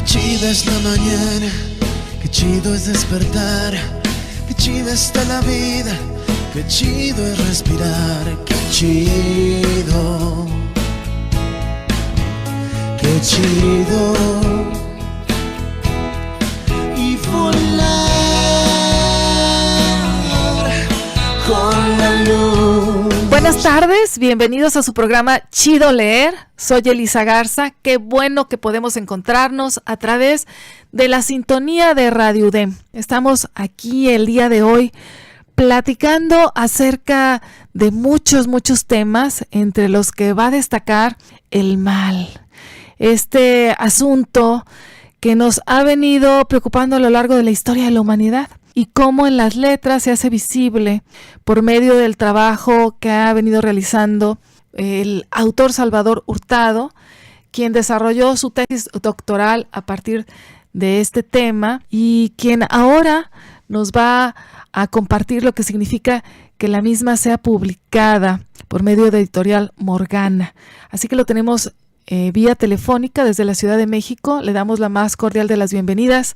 chida es la mañana, qué chido es despertar, qué chida está la vida, qué chido es respirar, qué chido, qué chido. Y volar con la luz. Buenas tardes, bienvenidos a su programa Chido Leer. Soy Elisa Garza. Qué bueno que podemos encontrarnos a través de la sintonía de Radio UDEM. Estamos aquí el día de hoy platicando acerca de muchos temas, entre los que va a destacar el mal. Este asunto que nos ha venido preocupando a lo largo de la historia de la humanidad. Y cómo en las letras se hace visible por medio del trabajo que ha venido realizando el autor Salvador Hurtado, quien desarrolló su tesis doctoral a partir de este tema y quien ahora nos va a compartir lo que significa que la misma sea publicada por medio de Editorial Morgana. Así que lo tenemos vía telefónica desde la Ciudad de México. Le damos la más cordial de las bienvenidas.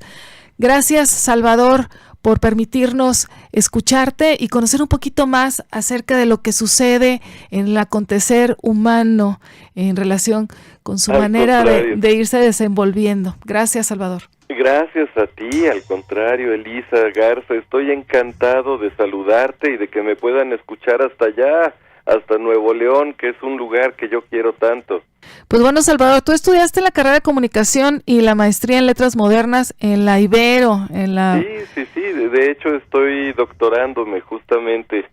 Gracias, Salvador, por permitirnos escucharte y conocer un poquito más acerca de lo que sucede en el acontecer humano en relación con su manera de irse desenvolviendo. Gracias, Salvador. Gracias a ti, al contrario, Elisa Garza. Estoy encantado de saludarte y de que me puedan escuchar hasta allá, hasta Nuevo León, que es un lugar que yo quiero tanto. Pues bueno, Salvador, tú estudiaste la carrera de comunicación y la maestría en letras modernas en la Ibero, en la... Sí, de hecho estoy doctorándome justamente,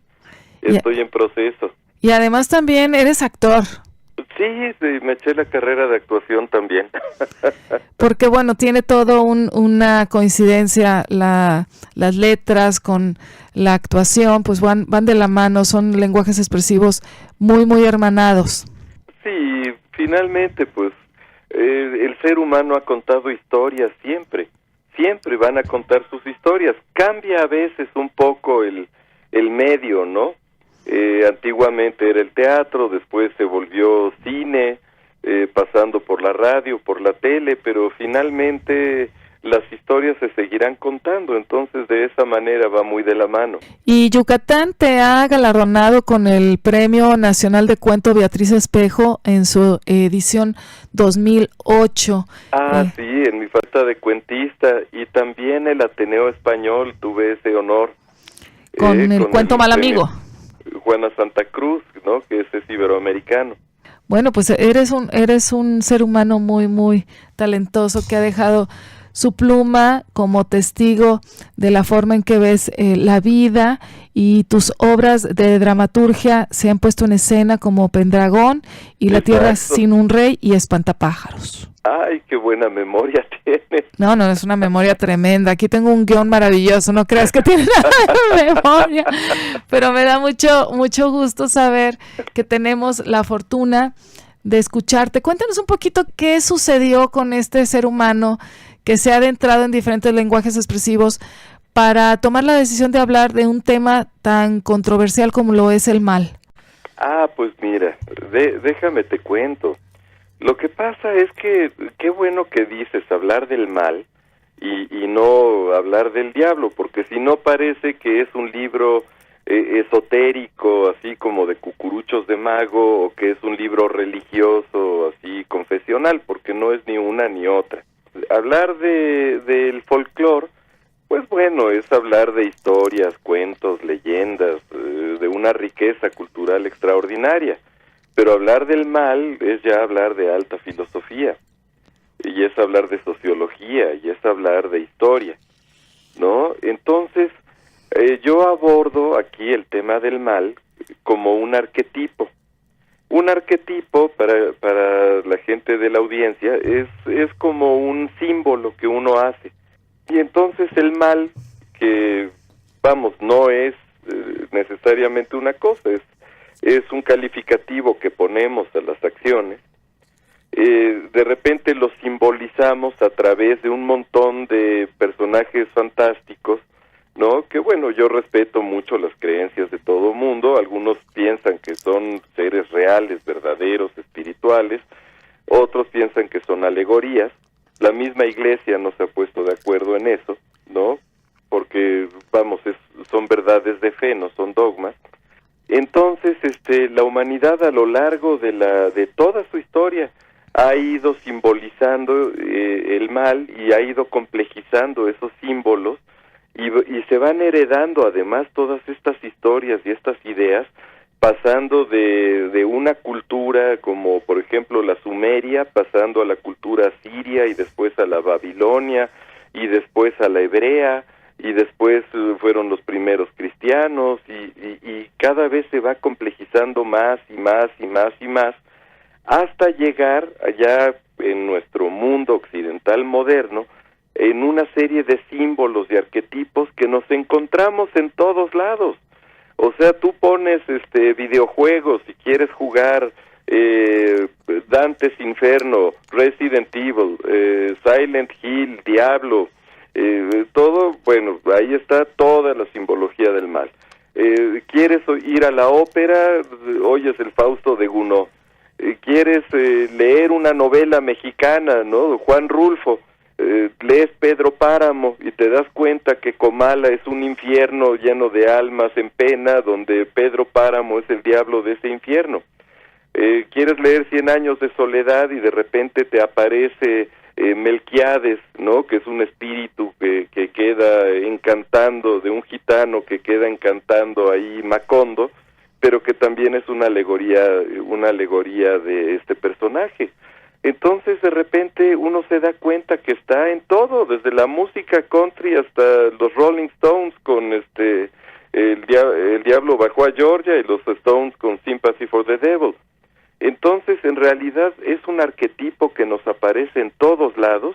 estoy en proceso. Y además también eres actor. Sí, me eché la carrera de actuación también. Porque bueno, tiene todo una coincidencia, las letras con la actuación, pues van de la mano, son lenguajes expresivos muy hermanados. Sí, finalmente pues el ser humano ha contado historias siempre van a contar sus historias. Cambia a veces un poco el medio, ¿no? Antiguamente era el teatro, después se volvió cine, pasando por la radio, por la tele, pero finalmente las historias se seguirán contando, entonces de esa manera va muy de la mano. Y Yucatán te ha galardonado con el Premio Nacional de Cuento Beatriz Espejo en su edición 2008. Sí, en mi falta de cuentista, y también el Ateneo Español tuve ese honor. Con el cuento Mal Amigo. Juana Santa Cruz, ¿no? Que ese es iberoamericano. Bueno, pues eres un ser humano muy talentoso que ha dejado su pluma como testigo de la forma en que ves la vida, y tus obras de dramaturgia se han puesto en escena como Pendragón y La Tierra sin un Rey y Espantapájaros. ¡Ay, qué buena memoria tienes! No, es una memoria tremenda. Aquí tengo un guión maravilloso, no creas que tiene nada de memoria, pero me da mucho gusto saber que tenemos la fortuna de escucharte. Cuéntanos un poquito qué sucedió con este ser humano que se ha adentrado en diferentes lenguajes expresivos para tomar la decisión de hablar de un tema tan controversial como lo es el mal. Pues mira, déjame te cuento. Lo que pasa es que qué bueno que dices hablar del mal y no hablar del diablo, porque si no parece que es un libro esotérico, así como de cucuruchos de mago, o que es un libro religioso, así confesional, porque no es ni una ni otra. Hablar del folclore, pues bueno, es hablar de historias, cuentos, leyendas, de una riqueza cultural extraordinaria. Pero hablar del mal es ya hablar de alta filosofía, y es hablar de sociología, y es hablar de historia, ¿no? Entonces, yo abordo aquí el tema del mal como un arquetipo. Un arquetipo para la gente de la audiencia es como un símbolo que uno hace. Y entonces el mal, que no es necesariamente una cosa, es un calificativo que ponemos a las acciones. De repente lo simbolizamos a través de un montón de personajes fantásticos, ¿no? Que bueno, yo respeto mucho las creencias de todo mundo. Algunos piensan que son seres reales, verdaderos, espirituales. Otros piensan que son alegorías. la misma iglesia no se ha puesto de acuerdo en eso, ¿no? Porque, vamos, son verdades de fe, no son dogmas. Entonces, la humanidad a lo largo de toda su historia ha ido simbolizando el mal y ha ido complejizando esos símbolos y se van heredando además todas estas historias y estas ideas, pasando de una cultura como por ejemplo la sumeria, pasando a la cultura siria y después a la babilonia y después a la hebrea y después fueron los primeros cristianos y cada vez se va complejizando más y más y más y más hasta llegar allá en nuestro mundo occidental moderno en una serie de símbolos y arquetipos que nos encontramos en todos lados. O sea, tú pones videojuegos si quieres jugar Dante's Inferno, Resident Evil, Silent Hill, Diablo, todo, bueno, ahí está toda la simbología del mal. ¿Quieres ir a la ópera? Oyes el Fausto de Gounod. ¿Quieres leer una novela mexicana, no? Juan Rulfo, lees Pedro Páramo y te das cuenta que Comala es un infierno lleno de almas en pena, donde Pedro Páramo es el diablo de ese infierno. Quieres leer 100 años de soledad y de repente te aparece Melquiades, ¿no? Que es un espíritu que queda encantando, de un gitano que queda encantando ahí Macondo, pero que también es una alegoría de este personaje. Entonces de repente uno se da cuenta que está en todo, desde la música country hasta los Rolling Stones con el diablo bajó a Georgia y los Stones con Sympathy for the Devil. Entonces en realidad es un arquetipo que nos aparece en todos lados,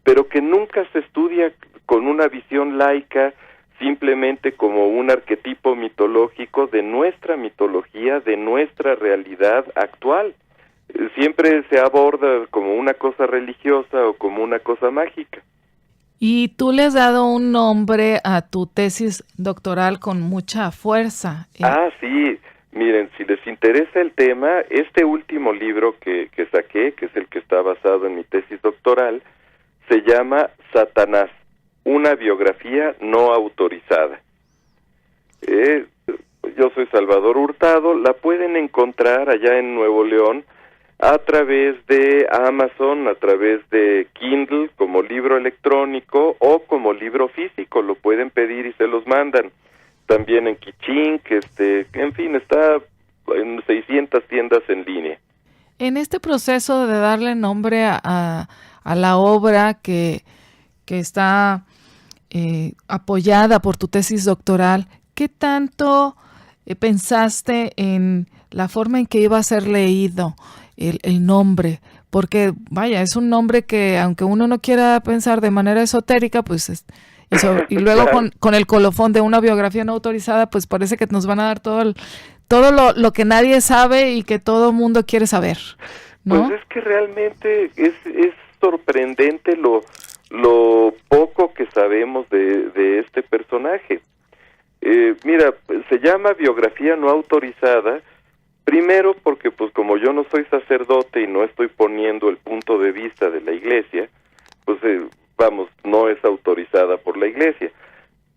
pero que nunca se estudia con una visión laica, simplemente como un arquetipo mitológico de nuestra mitología, de nuestra realidad actual. Siempre se aborda como una cosa religiosa o como una cosa mágica. Y tú le has dado un nombre a tu tesis doctoral con mucha fuerza. Ah, sí. Miren, si les interesa el tema, este último libro que saqué, que es el que está basado en mi tesis doctoral, se llama Satanás, una biografía no autorizada. Yo soy Salvador Hurtado, la pueden encontrar allá en Nuevo León a través de Amazon, a través de Kindle como libro electrónico o como libro físico, lo pueden pedir y se los mandan. También en Kichink, en fin, está en 600 tiendas en línea. En este proceso de darle nombre a la obra que está apoyada por tu tesis doctoral, ¿qué tanto pensaste en la forma en que iba a ser leído el nombre? Porque, vaya, es un nombre que, aunque uno no quiera pensar de manera esotérica, pues y luego claro, con el colofón de una biografía no autorizada, pues parece que nos van a dar todo lo que nadie sabe y que todo mundo quiere saber, ¿no? Pues es que realmente es sorprendente lo poco que sabemos de este personaje. Mira, se llama biografía no autorizada, primero porque pues como yo no soy sacerdote y no estoy poniendo el punto de vista de la iglesia, pues vamos, no es autorizada por la iglesia.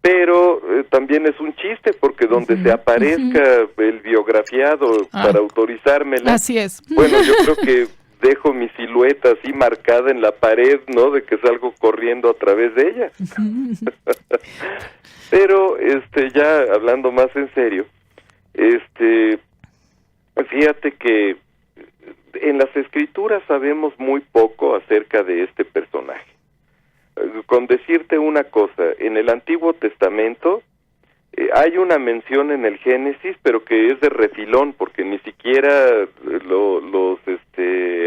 Pero también es un chiste porque donde se aparezca el biografiado para autorizármela, así es. Bueno, yo creo que dejo mi silueta así marcada en la pared, ¿no? De que salgo corriendo a través de ella. Pero, ya hablando más en serio, fíjate que en las escrituras sabemos muy poco acerca de este personaje. Con decirte una cosa, en el Antiguo Testamento hay una mención en el Génesis, pero que es de refilón, porque ni siquiera los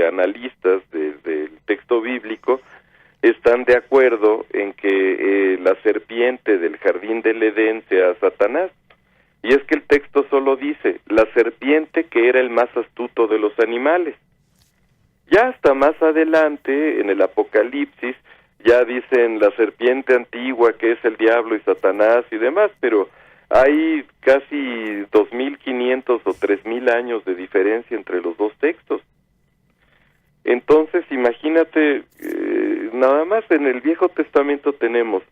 analistas del texto bíblico están de acuerdo en que la serpiente del jardín del Edén sea Satanás. Y es que el texto solo dice, la serpiente que era el más astuto de los animales. Ya hasta más adelante, en el Apocalipsis, ya dicen la serpiente antigua que es el diablo y Satanás y demás, pero hay casi 2.500 o 3.000 años de diferencia entre los dos textos. Entonces, imagínate, nada más en el Viejo Testamento tenemos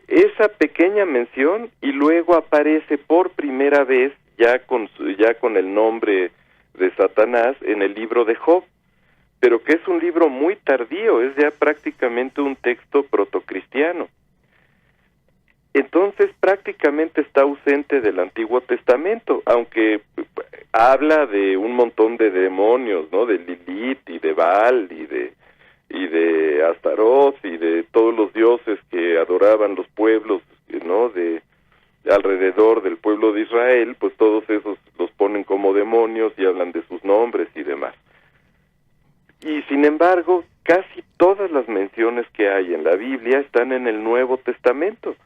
esa pequeña mención y luego aparece por primera vez ya con el nombre de Satanás en el libro de Job, pero que es un libro muy tardío, es ya prácticamente un texto protocristiano. Entonces prácticamente está ausente del Antiguo Testamento, aunque habla de un montón de demonios, ¿no? De Lilith y de Baal y de Astaroth y de todos los dioses que adoraban los pueblos, ¿no? De alrededor del pueblo de Israel, pues todos esos los ponen como demonios y hablan de sus nombres y demás. Y sin embargo, casi todas las menciones que hay en la Biblia están en el Nuevo Testamento.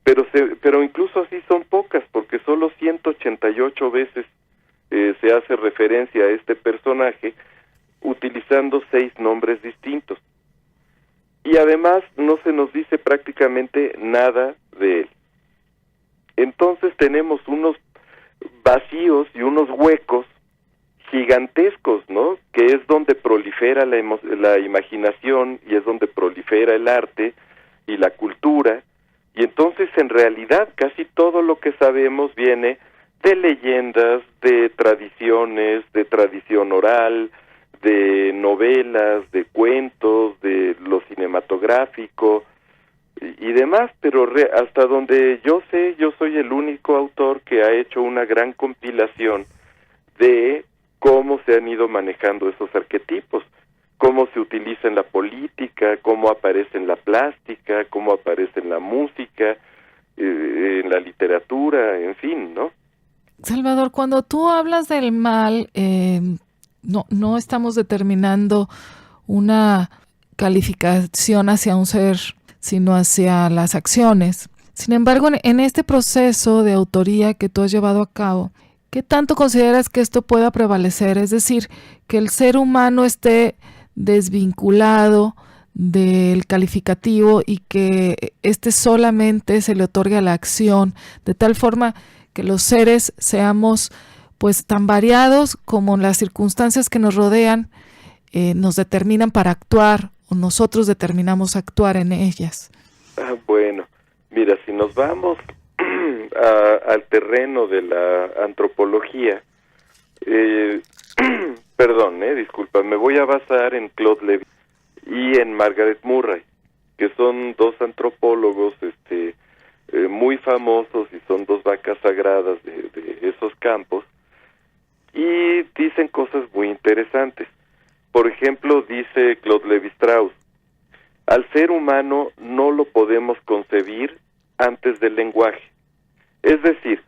Pero incluso así son pocas, porque solo 188 veces se hace referencia a este personaje utilizando 6 nombres distintos. Y además no se nos dice prácticamente nada de él. Entonces tenemos unos vacíos y unos huecos gigantescos, ¿no? Que es donde prolifera la imaginación y es donde prolifera el arte y la cultura. Y entonces, en realidad, casi todo lo que sabemos viene de leyendas, de tradiciones, de tradición oral, de novelas, de cuentos, de lo cinematográfico y demás, pero hasta donde yo sé, yo soy el único autor que ha hecho una gran compilación de cómo se han ido manejando esos arquetipos, cómo se utiliza en la política, cómo aparece en la plástica, cómo aparece en la música, en la literatura, en fin, ¿no? Salvador, cuando tú hablas del mal, no estamos determinando una calificación hacia un ser, sino hacia las acciones. Sin embargo, en este proceso de autoría que tú has llevado a cabo, ¿qué tanto consideras que esto pueda prevalecer? Es decir, que el ser humano esté desvinculado del calificativo y que solamente se le otorgue a la acción, de tal forma que los seres seamos pues tan variados como las circunstancias que nos rodean nos determinan para actuar o nosotros determinamos actuar en ellas. Bueno, mira, si nos vamos al terreno de la antropología, perdón, disculpa, me voy a basar en Claude Lévi y en Margaret Murray, que son 2 antropólogos muy famosos y son 2 vacas sagradas de esos campos, y dicen cosas muy interesantes. Por ejemplo, dice Claude Lévi-Strauss, al ser humano no lo podemos concebir antes del lenguaje. Es decir,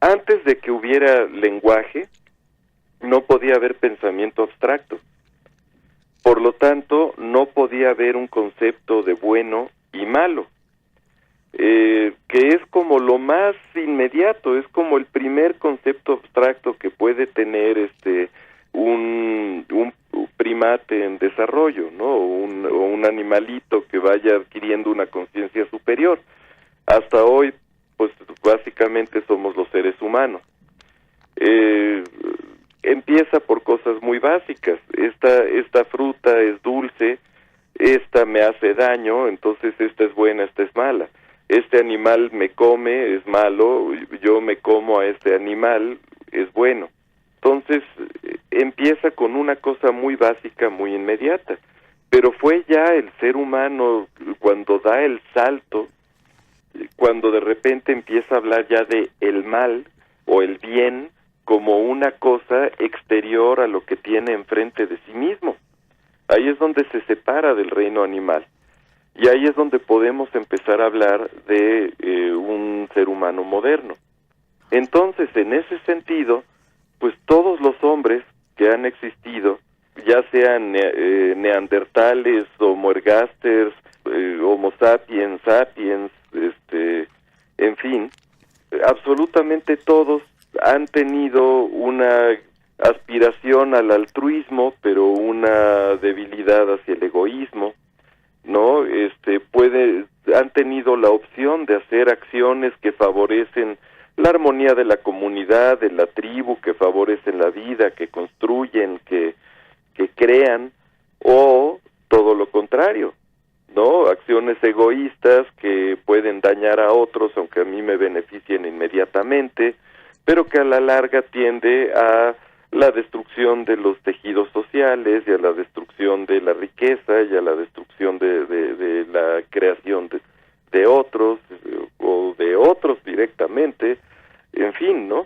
antes de que hubiera lenguaje, no podía haber pensamiento abstracto. Por lo tanto, no podía haber un concepto de bueno y malo, que es como lo más inmediato, es como el primer concepto abstracto que puede tener un primate en desarrollo, ¿no? O un animalito que vaya adquiriendo una conciencia superior. Hasta hoy, pues básicamente somos los seres humanos. Empieza por cosas muy básicas. Esta fruta es dulce, esta me hace daño, entonces esta es buena, esta es mala. Este animal me come, es malo, yo me como a este animal, es bueno. Entonces empieza con una cosa muy básica, muy inmediata. Pero fue ya el ser humano cuando da el salto, cuando de repente empieza a hablar ya de el mal o el bien como una cosa exterior a lo que tiene enfrente de sí mismo. Ahí es donde se separa del reino animal. Y ahí es donde podemos empezar a hablar de un ser humano moderno. Entonces, en ese sentido, pues todos los hombres que han existido, ya sean neandertales, homo ergasters, homo sapiens, en fin, absolutamente todos han tenido una aspiración al altruismo, pero una debilidad hacia el egoísmo, ¿no? Han tenido la opción de hacer acciones que favorecen la armonía de la comunidad, de la tribu, que favorecen la vida, que construyen, que crean, o todo lo contrario, ¿no? Acciones egoístas que pueden dañar a otros, aunque a mí me beneficien inmediatamente, pero que a la larga tiende a la destrucción de los tejidos sociales y a la destrucción de la riqueza y a la destrucción de la creación de otros o de otros directamente, en fin, ¿no?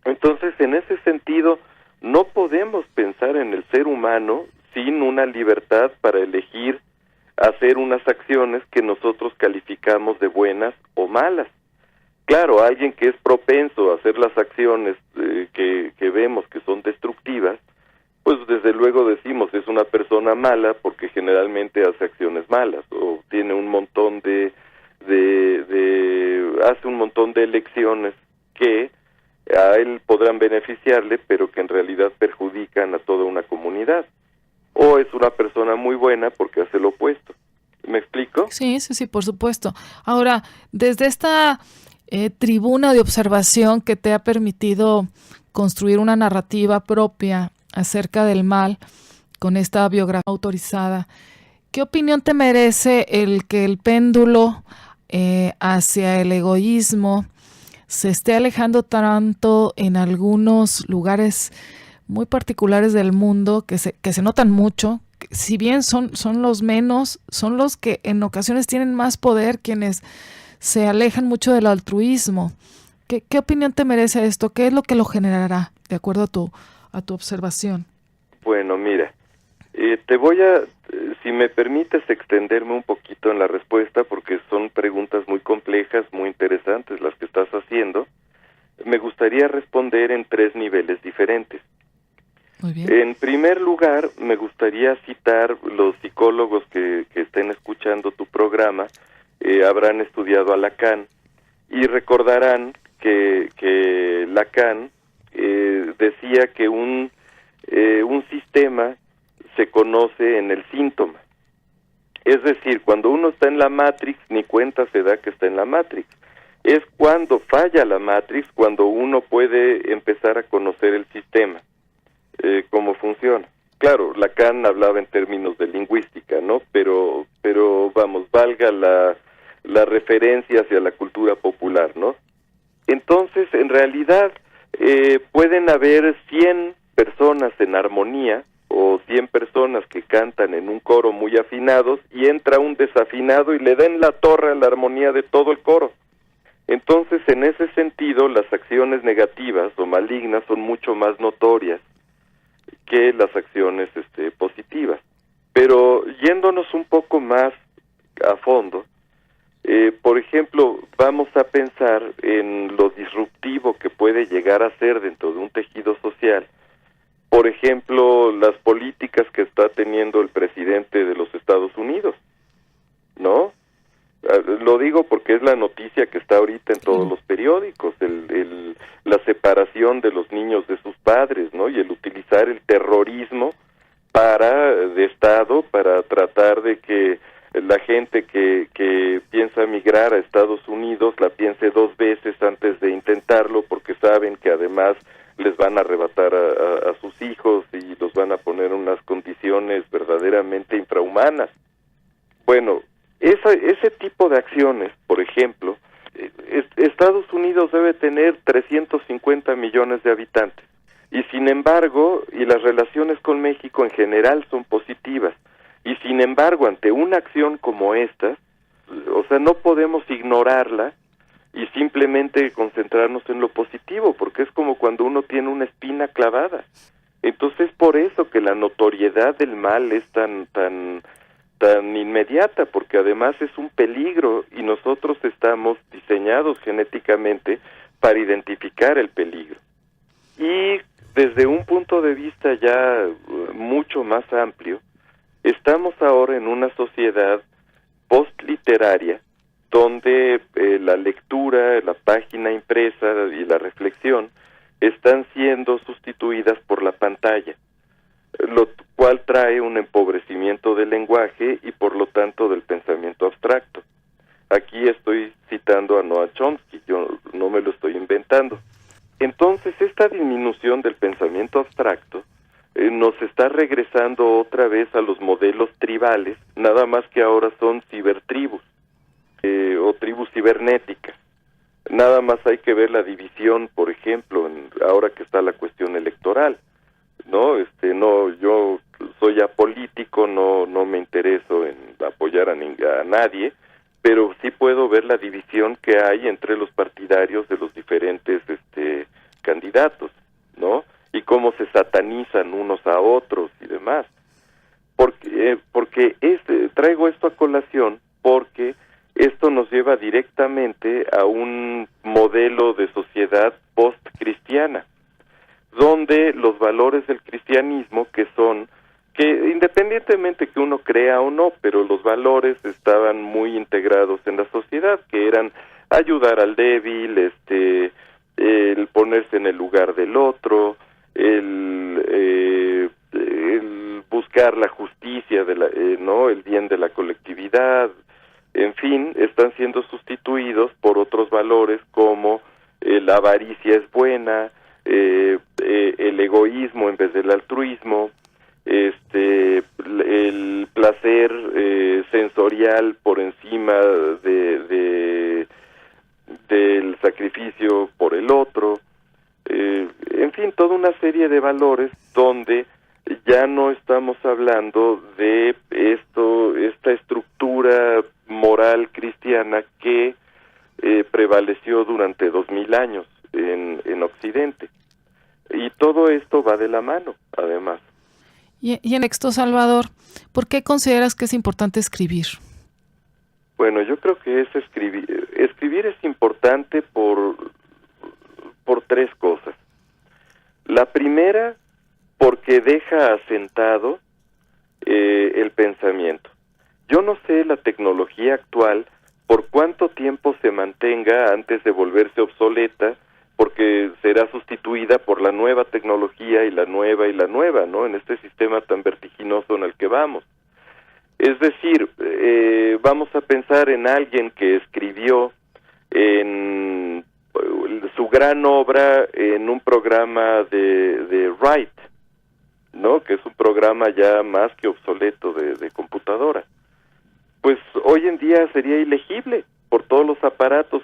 Entonces, en ese sentido, no podemos pensar en el ser humano sin una libertad para elegir hacer unas acciones que nosotros calificamos de buenas o malas. Claro, alguien que es propenso a hacer las acciones que vemos que son destructivas, pues desde luego decimos es una persona mala porque generalmente hace acciones malas o tiene un montón hace un montón de elecciones que a él podrán beneficiarle, pero que en realidad perjudican a toda una comunidad. O es una persona muy buena porque hace lo opuesto. ¿Me explico? Sí, por supuesto. Ahora, desde esta tribuna de observación que te ha permitido construir una narrativa propia acerca del mal con esta biografía autorizada, ¿qué opinión te merece el que el péndulo hacia el egoísmo se esté alejando tanto en algunos lugares muy particulares del mundo que se notan mucho? Si bien son los menos, son los que en ocasiones tienen más poder, quienes se alejan mucho del altruismo. ¿Qué opinión te merece esto? ¿Qué es lo que lo generará, de acuerdo a tu observación? Bueno, mira, te voy a, si me permites, extenderme un poquito en la respuesta, porque son preguntas muy complejas, muy interesantes las que estás haciendo. Me gustaría responder en 3 niveles diferentes. Muy bien. En primer lugar, me gustaría citar los psicólogos que estén escuchando tu programa, habrán estudiado a Lacan y recordarán que Lacan decía que un sistema se conoce en el síntoma. Es decir, cuando uno está en la Matrix, ni cuenta se da que está en la Matrix. Es cuando falla la Matrix, cuando uno puede empezar a conocer el sistema, cómo funciona. Claro, Lacan hablaba en términos de lingüística, ¿no? Pero vamos, valga la referencia hacia la cultura popular, ¿no? Entonces, en realidad, pueden haber 100 personas en armonía, o 100 personas que cantan en un coro muy afinados, y entra un desafinado y le da en la torre a la armonía de todo el coro. Entonces, en ese sentido, las acciones negativas o malignas son mucho más notorias que las acciones positivas. Pero yéndonos un poco más a fondo, por ejemplo, vamos a pensar en lo disruptivo que puede llegar a ser dentro de un tejido social. Por ejemplo, las políticas que está teniendo el presidente de los Estados Unidos, ¿no? Lo digo porque es la noticia que está ahorita en todos los periódicos, la separación de los niños de sus padres, ¿no? Y el utilizar el terrorismo de Estado para tratar de que la gente que piensa migrar a Estados Unidos la piense 2 veces antes de intentarlo, porque saben que además les van a arrebatar a sus hijos y los van a poner en unas condiciones verdaderamente infrahumanas. Bueno, ese tipo de acciones, por ejemplo, Estados Unidos debe tener 350 millones de habitantes, y sin embargo, y las relaciones con México en general son positivas, y sin embargo, ante una acción como esta, o sea, no podemos ignorarla y simplemente concentrarnos en lo positivo, porque es como cuando uno tiene una espina clavada. Entonces, por eso que la notoriedad del mal es tan inmediata, porque además es un peligro y nosotros estamos diseñados genéticamente para identificar el peligro. Y desde un punto de vista ya mucho más amplio, estamos ahora en una sociedad postliteraria donde la lectura, la página impresa y la reflexión están siendo sustituidas por la pantalla, lo cual trae un empobrecimiento del lenguaje y por lo tanto del pensamiento abstracto. Aquí estoy citando a Noam Chomsky, yo no me lo estoy inventando. Entonces, esta disminución del pensamiento abstracto nos está regresando otra vez a los modelos tribales, nada nada más que ahora son cibertribus o tribus cibernéticas. Nada más hay que ver la división, por ejemplo, ahora que está la cuestión electoral, ¿no? No, yo soy apolítico, no me intereso en apoyar a nadie, pero sí puedo ver la división que hay entre los partidarios de los diferentes candidatos, ¿no? Y cómo se satanizan unos a otros y demás. Porque traigo esto a colación porque esto nos lleva directamente a un modelo de sociedad post-cristiana, donde los valores del cristianismo, que independientemente que uno crea o no, pero los valores estaban muy integrados en la sociedad, que eran ayudar al débil, el ponerse en el lugar del otro, el buscar la justicia, el bien de la colectividad. En fin, están siendo sustituidos por otros valores como la avaricia es buena, el egoísmo en vez del altruismo, el placer sensorial por encima del sacrificio por el otro, en fin, toda una serie de valores donde ya no estamos hablando de esta estructura moral cristiana que prevaleció durante 2000 años en Occidente. Y todo esto va de la mano, además. Y en texto, Salvador, ¿por qué consideras que es importante escribir? Bueno, yo creo que es escribir. Escribir es importante por tres cosas. La primera, porque deja asentado el pensamiento. Yo no sé la tecnología actual por cuánto tiempo se mantenga antes de volverse obsoleta, porque será sustituida por la nueva tecnología y la nueva, ¿no? En este sistema tan vertiginoso en el que vamos. Es decir, vamos a pensar en alguien que escribió en su gran obra en un programa de Write, ¿no? Que es un programa ya más que obsoleto de computadora. Pues hoy en día sería ilegible por todos los aparatos.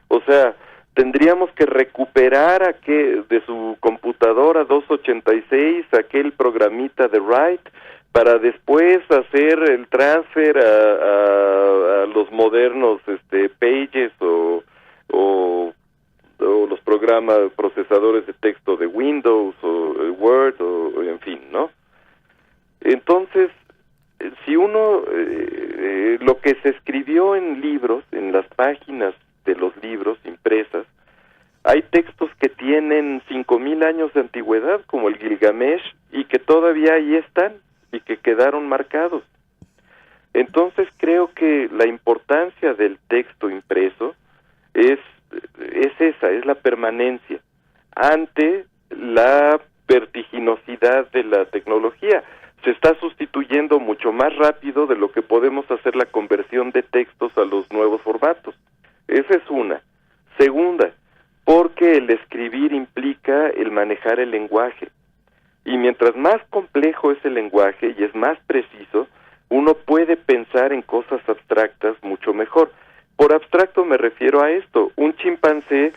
O sea, tendríamos que recuperar de su computadora 286 aquel programita de Write para después hacer el transfer a los modernos Pages o los programas procesadores de texto de Windows o Word o en fin, ¿no? Entonces, si uno lo que se escribió en libros, en las páginas de los libros impresas, hay textos que tienen 5000 años de antigüedad, como el Gilgamesh, y que todavía ahí están y que quedaron marcados. Entonces creo que la importancia del texto impreso es la permanencia ante la vertiginosidad de la tecnología. Se está sustituyendo mucho más rápido de lo que podemos hacer la conversión de textos a los nuevos formatos. Esa es una. Segunda, porque el escribir implica el manejar el lenguaje. Y mientras más complejo es el lenguaje y es más preciso, uno puede pensar en cosas abstractas mucho mejor. Por abstracto me refiero a esto. Un chimpancé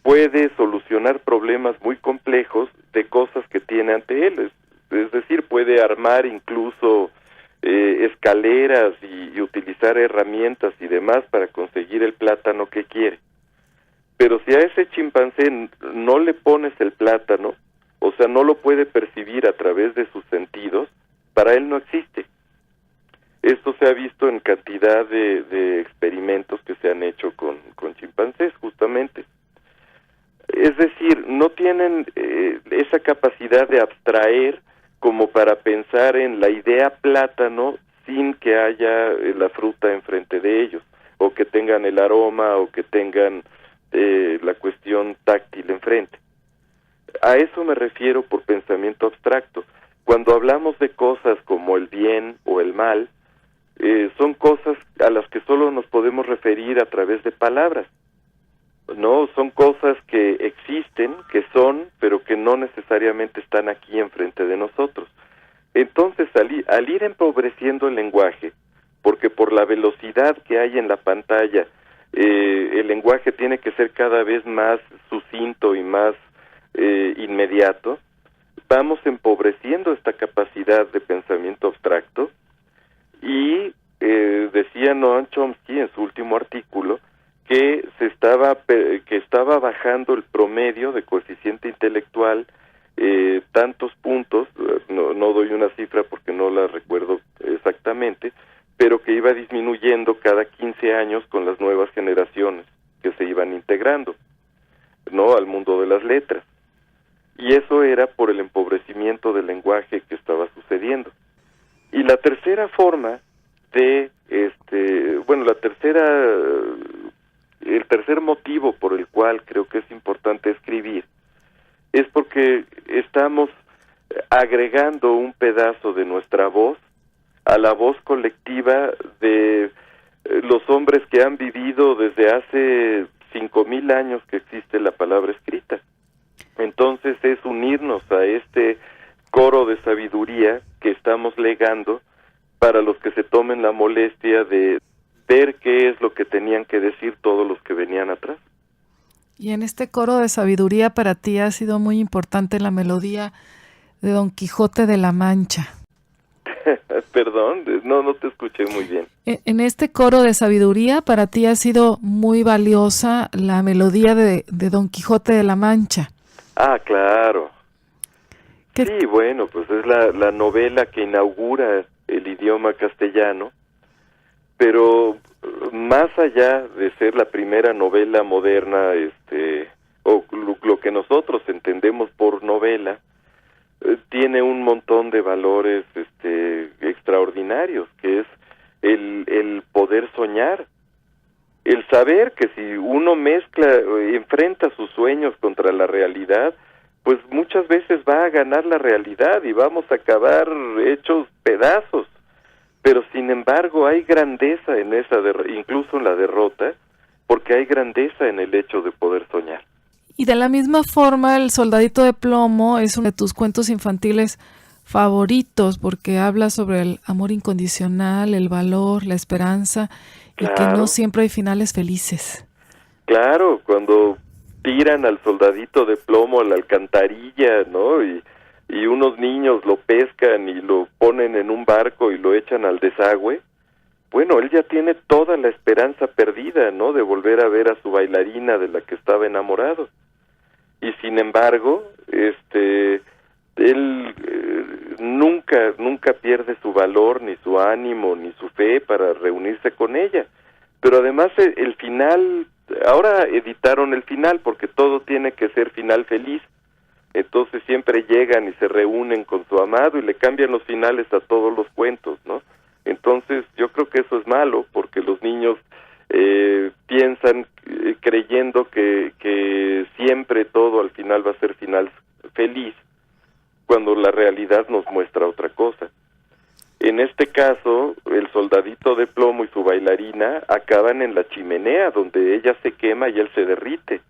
puede solucionar problemas muy complejos de cosas que tiene ante él. Es decir, puede armar incluso escaleras y utilizar herramientas y demás para conseguir el plátano que quiere. Pero si a ese chimpancé no le pones el plátano, o sea, no lo puede percibir a través de sus sentidos, para él no existe. Esto se ha visto en cantidad de experimentos que se han hecho con chimpancés, justamente. Es decir, no tienen esa capacidad de abstraer como para pensar en la idea plátano sin que haya la fruta enfrente de ellos, o que tengan el aroma, o que tengan la cuestión táctil enfrente. A eso me refiero por pensamiento abstracto. Cuando hablamos de cosas como el bien o el mal, son cosas a las que solo nos podemos referir a través de palabras. No, son cosas que existen, que son, pero que no necesariamente están aquí enfrente de nosotros. Entonces, al ir empobreciendo el lenguaje, porque por la velocidad que hay en la pantalla, el lenguaje tiene que ser cada vez más sucinto y más inmediato, vamos empobreciendo esta capacidad de pensamiento abstracto, y decía Noam Chomsky en su último artículo que estaba bajando el promedio de coeficiente intelectual tantos puntos, no doy una cifra porque no la recuerdo exactamente, pero que iba disminuyendo cada 15 años con las nuevas generaciones que se iban integrando, ¿no?, al mundo de las letras. Y eso era por el empobrecimiento del lenguaje que estaba sucediendo. Y la tercera forma de, el tercer motivo por el cual creo que es importante escribir es porque estamos agregando un pedazo de nuestra voz a la voz colectiva de los hombres que han vivido desde hace 5,000 años que existe la palabra escrita. Entonces es unirnos a este coro de sabiduría que estamos legando para los que se tomen la molestia de ver qué es lo que tenían que decir todos los que venían atrás. Y en este coro de sabiduría para ti ha sido muy importante la melodía de Don Quijote de la Mancha. Perdón, no te escuché muy bien. En este coro de sabiduría para ti ha sido muy valiosa la melodía de Don Quijote de la Mancha. Ah, claro. Sí, bueno, pues es la novela que inaugura el idioma castellano, pero más allá de ser la primera novela moderna, o lo que nosotros entendemos por novela, tiene un montón de valores extraordinarios, que es el poder soñar, el saber que si uno enfrenta sus sueños contra la realidad, pues muchas veces va a ganar la realidad y vamos a acabar hechos pedazos. Pero sin embargo hay grandeza en esa incluso en la derrota, porque hay grandeza en el hecho de poder soñar. Y de la misma forma, El Soldadito de Plomo es uno de tus cuentos infantiles favoritos, porque habla sobre el amor incondicional, el valor, la esperanza, claro, y que no siempre hay finales felices. Claro, cuando tiran al soldadito de plomo a la alcantarilla, ¿no?, y unos niños lo pescan y lo ponen en un barco y lo echan al desagüe, bueno, él ya tiene toda la esperanza perdida, ¿no?, de volver a ver a su bailarina de la que estaba enamorado. Y sin embargo, él nunca pierde su valor, ni su ánimo, ni su fe para reunirse con ella. Pero además el final, ahora editaron el final porque todo tiene que ser final feliz. Entonces siempre llegan y se reúnen con su amado y le cambian los finales a todos los cuentos, ¿no? Entonces yo creo que eso es malo, porque los niños piensan creyendo que siempre todo al final va a ser final feliz, cuando la realidad nos muestra otra cosa. En este caso, el soldadito de plomo y su bailarina acaban en la chimenea, donde ella se quema y él se derrite.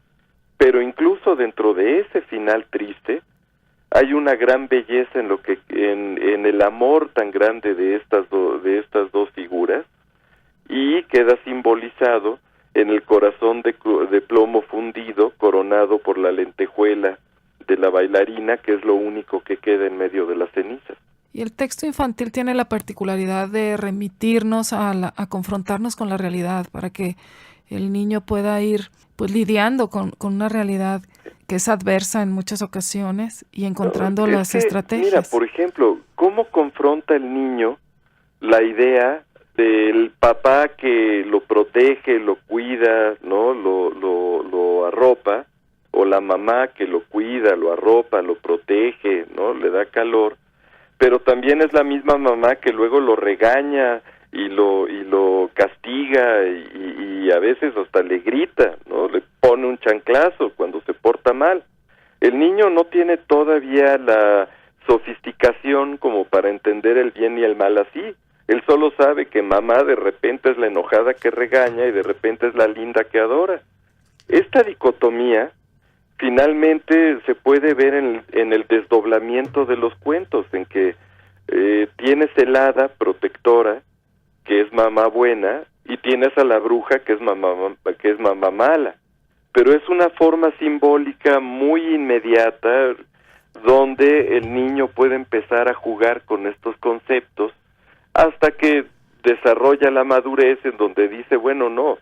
Pero incluso dentro de ese final triste, hay una gran belleza en el amor tan grande de estas dos figuras, y queda simbolizado en el corazón de plomo fundido, coronado por la lentejuela de la bailarina, que es lo único que queda en medio de las cenizas. Y el texto infantil tiene la particularidad de remitirnos a confrontarnos con la realidad, para que el niño pueda ir pues lidiando con una realidad que es adversa en muchas ocasiones y encontrando las estrategias. Mira, por ejemplo, ¿cómo confronta el niño la idea del papá que lo protege, lo cuida, ¿no?, lo arropa, o la mamá que lo cuida, lo arropa, lo protege, ¿no?, le da calor, pero también es la misma mamá que luego lo regaña y lo castiga y a veces hasta le grita, ¿no?, le pone un chanclazo cuando se porta mal? El niño no tiene todavía la sofisticación como para entender el bien y el mal así. Él solo sabe que mamá de repente es la enojada que regaña y de repente es la linda que adora. Esta dicotomía finalmente se puede ver en el desdoblamiento de los cuentos, en que tienes el hada protectora, que es mamá buena, y tienes a la bruja, que es mamá mala. Pero es una forma simbólica muy inmediata, donde el niño puede empezar a jugar con estos conceptos, hasta que desarrolla la madurez en donde dice, bueno, no,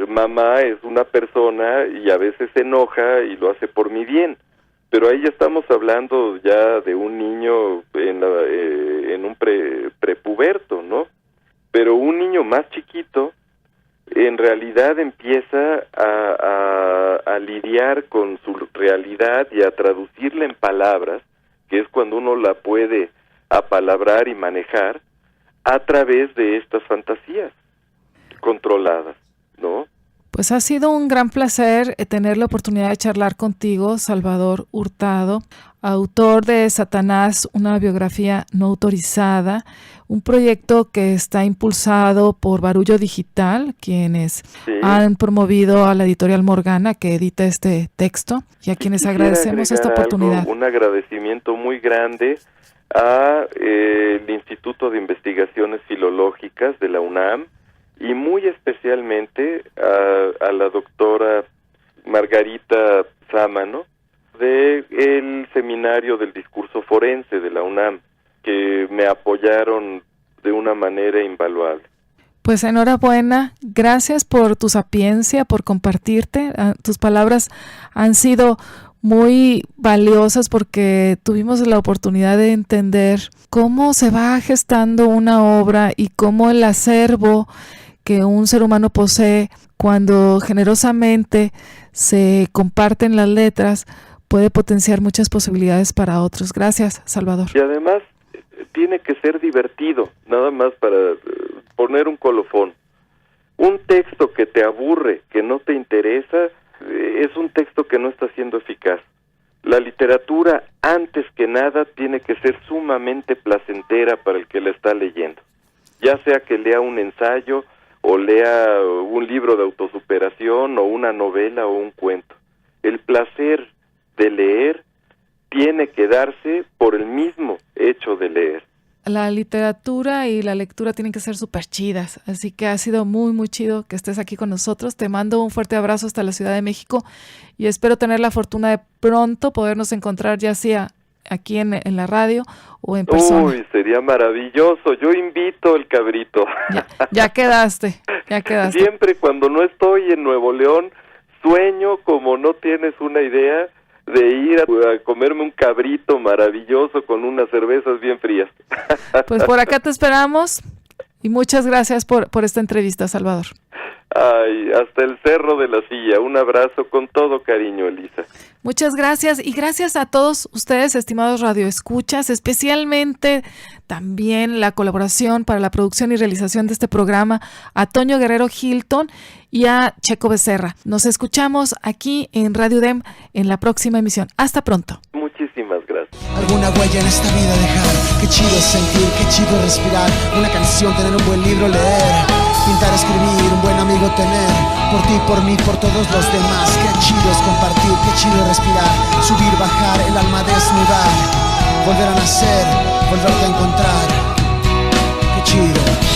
mamá es una persona y a veces se enoja y lo hace por mi bien. Pero ahí ya estamos hablando ya de un niño en un prepuberto, ¿no? Pero un niño más chiquito en realidad empieza a lidiar con su realidad y a traducirla en palabras, que es cuando uno la puede apalabrar y manejar a través de estas fantasías controladas, ¿no? Pues ha sido un gran placer tener la oportunidad de charlar contigo, Salvador Hurtado, autor de Satanás, una biografía no autorizada, un proyecto que está impulsado por Barullo Digital, quienes han promovido a la editorial Morgana, que edita este texto, y a quienes agradecemos esta oportunidad. Un agradecimiento muy grande al Instituto de Investigaciones Filológicas de la UNAM, y muy especialmente a la doctora Margarita Sámano del Seminario del Discurso Forense de la UNAM, que me apoyaron de una manera invaluable. Pues enhorabuena, gracias por tu sapiencia, por compartirte. Tus palabras han sido muy valiosas porque tuvimos la oportunidad de entender cómo se va gestando una obra y cómo el acervo que un ser humano posee, cuando generosamente se comparten las letras, puede potenciar muchas posibilidades para otros. Gracias, Salvador. Y además tiene que ser divertido, nada más para poner un colofón. Un texto que te aburre, que no te interesa, es un texto que no está siendo eficaz. La literatura, antes que nada, tiene que ser sumamente placentera para el que la está leyendo. Ya sea que lea un ensayo, o lea un libro de autosuperación, o una novela, o un cuento. El placer de leer tiene que darse por el mismo hecho de leer. La literatura y la lectura tienen que ser súper chidas, así que ha sido muy, muy chido que estés aquí con nosotros. Te mando un fuerte abrazo hasta la Ciudad de México y espero tener la fortuna de pronto podernos encontrar, ya sea aquí en la radio o en persona. Uy, sería maravilloso. Yo invito el cabrito. Ya quedaste. Siempre cuando no estoy en Nuevo León, sueño como no tienes una idea de ir a comerme un cabrito maravilloso con unas cervezas bien frías. Pues por acá te esperamos y muchas gracias por esta entrevista, Salvador. Ay, hasta el Cerro de la Silla. Un abrazo con todo cariño, Elisa. Muchas gracias y gracias a todos ustedes, estimados radioescuchas, especialmente también la colaboración para la producción y realización de este programa a Toño Guerrero Hilton y a Checo Becerra. Nos escuchamos aquí en Radio UDEM en la próxima emisión. Hasta pronto. Muchísimas gracias. Alguna huella en esta vida dejar. Qué chido es sentir, qué chido es respirar. Una canción, tener un buen libro, leer. Pintar, escribir, un buen amigo tener. Por ti, por mí, por todos los demás. Qué chido es compartir, qué chido es respirar. Subir, bajar, el alma desnudar. Volver a nacer, volverte a encontrar. Qué chido.